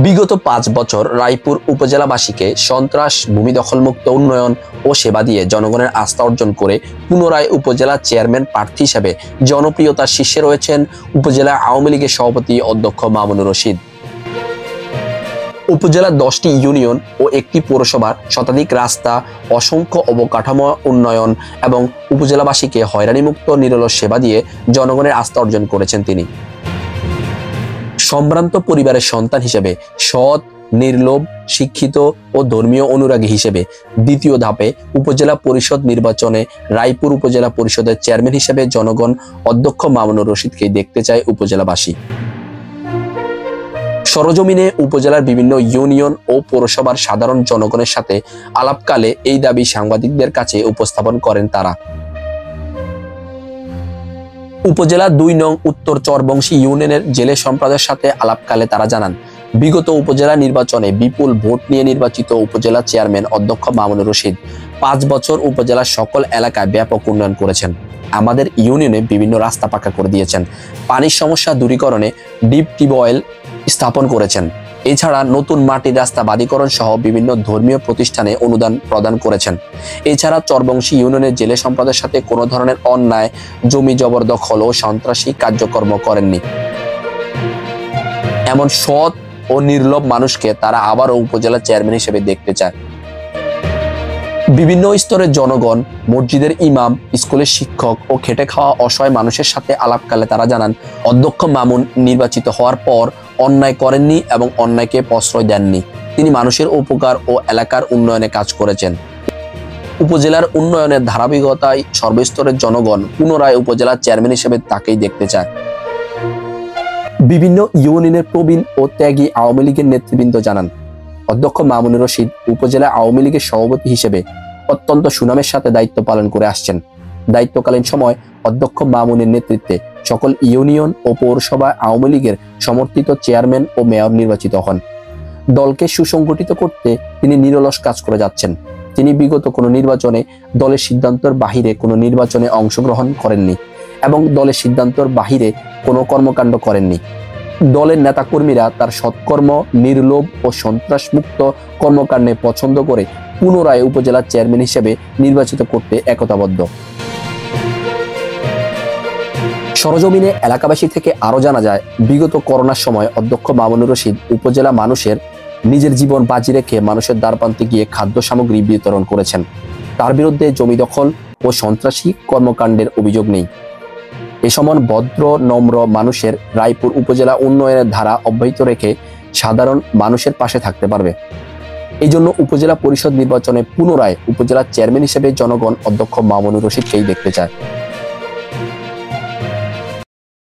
বিগত ৫ বছর রায়পুর উপজেলাবাসীকে সন্ত্রাস, ভূমি দখলমুক্ত উন্নয়ন ও সেবা দিয়ে জনগণের আস্থা অর্জন করে পুনরায় উপজেলা চেয়ারম্যান প্রার্থী হিসেবে জনপ্রিয়তার শীর্ষে রয়েছেন উপজেলা আওয়ামী লীগের সভাপতি অধ্যক্ষ মামুনুর রশিদ। উপজেলার ১০টি ইউনিয়ন ও একটি পৌরসভার শতাধিক রাস্তা, অসংখ্য অবকাঠামো উন্নয়ন এবং উপজেলাবাসীকে হয়রানিমুক্ত নিরলস সেবা দিয়ে জনগণের আস্থা অর্জন করেছেন তিনি। সম্ভ্রান্ত পরিবারের সন্তান হিসেবে সৎ, নির্লোভ, শিক্ষিত ও ধর্মীয় অনুরাগী হিসেবে দ্বিতীয় ধাপে উপজেলা পরিষদ নির্বাচনে রায়পুর উপজেলা পরিষদের চেয়ারম্যান হিসেবে জনগণ অধ্যক্ষ মামুনুর রশিদকে দেখতে চায় উপজেলাবাসী। সরজমিনে উপজেলার বিভিন্ন ইউনিয়ন ও পৌরসভার সাধারণ জনগণের সাথে আলাপকালে এই দাবি সাংবাদিকদের কাছে উপস্থাপন করেন তারা। উপজেলা ২ নং উত্তর চরবংশী ইউনিয়নের জেলে সম্প্রদায়ের সাথে আলাপকালে তারা জানান, বিগত উপজেলা নির্বাচনে বিপুল ভোট নিয়ে নির্বাচিত উপজেলা চেয়ারম্যান অধ্যক্ষ মামুনুর রশিদ ৫ বছর উপজেলার সকল এলাকায় ব্যাপক উন্নয়ন করেছেন। আমাদের ইউনিয়নে বিভিন্ন রাস্তা পাকা করে দিয়েছেন, পানির সমস্যা দূরীকরণে ডিপ টিউবওয়েল স্থাপন করেছেন। এছাড়া নতুন মাটির রাস্তা বাধিকরণ সহ বিভিন্ন ধর্মীয় প্রতিষ্ঠানে অনুদান প্রদান করেছেন। এছাড়া চরবংশী ইউনিয়নের জেলে সম্প্রদায়ের সাথে কোনো ধরনের অন্যায়, জমি জবরদখল ও সন্ত্রাসী কার্যক্রম করেননি। এমন সৎ ও নির্লোভ মানুষকে তারা আবারও উপজেলা চেয়ারম্যান হিসেবে দেখতে চায়। বিভিন্ন স্তরের জনগণ, মসজিদের ইমাম, স্কুলের শিক্ষক ও খেটে খাওয়া অসহায় মানুষের সাথে আলাপকালে তারা জানান, অধ্যক্ষ মামুন নির্বাচিত হওয়ার পর অন্যায় করেননি এবং অন্যায়কে প্রশ্রয় দেননি। তিনি মানুষের উপকার ও এলাকার উন্নয়নে কাজ করেছেন। উপজেলার উন্নয়নের ধারাবাহিকতায় সর্বস্তরের জনগণ পুনরায় উপজেলা চেয়ারম্যান হিসেবে তাকেই দেখতে চায়। বিভিন্ন ইউনিয়নের প্রবীণ ও ত্যাগী আওয়ামী লীগের নেতৃবৃন্দ জানান, অধ্যক্ষ মামুনুর রশিদ উপজেলা আওয়ামী লীগের সভাপতি হিসেবে অত্যন্ত সুনামের সাথে দায়িত্ব পালন করে আসছেন। দায়িত্বকালীন সময় অধ্যক্ষ মামুনের নেতৃত্বে সকল ইউনিয়ন ও পৌরসভা আওয়ামী লীগের সমর্থিত চেয়ারম্যান ও মেয়র নির্বাচিত হন। দলকে সুসংগঠিত করতে তিনি নিরলস কাজ করে যাচ্ছেন। তিনি বিগত কোনো নির্বাচনে দলের সিদ্ধান্তের বাহিরে কোনো নির্বাচনে অংশগ্রহণ করেননি এবং দলের সিদ্ধান্তের বাহিরে কোনো কর্মকাণ্ড করেননি। দলের নেতাকর্মীরা তার সৎকর্ম, নির্লোভ ও সন্ত্রাসমুক্ত কর্মকাণ্ডে পছন্দ করে পুনরায় উপজেলা চেয়ারম্যান হিসেবে নির্বাচিত করতে একতাবদ্ধ। সরজমিনে এলাকাবাসী থেকে আরো জানা যায়, বিগত করোনার সময় অধ্যক্ষ মামুনুর রশিদ উপজেলা মানুষের নিজের জীবন বাজি রেখে মানুষের দ্বারপ্রান্তে গিয়ে খাদ্য সামগ্রী বিতরণ করেছেন। তার বিরুদ্ধে জমি দখল ও সন্ত্রাসী কর্মকাণ্ডের অভিযোগ নেই। এ সমান ভদ্র, নম্র মানুষের রায়পুর উপজেলা উন্নয়নের ধারা অব্যাহত রেখে সাধারণ মানুষের পাশে থাকতে পারবে। এই জন্য উপজেলা পরিষদ নির্বাচনে পুনরায় উপজেলা চেয়ারম্যান হিসেবে জনগণ অধ্যক্ষ মামুনুর রশিদকেই দেখতে চায়।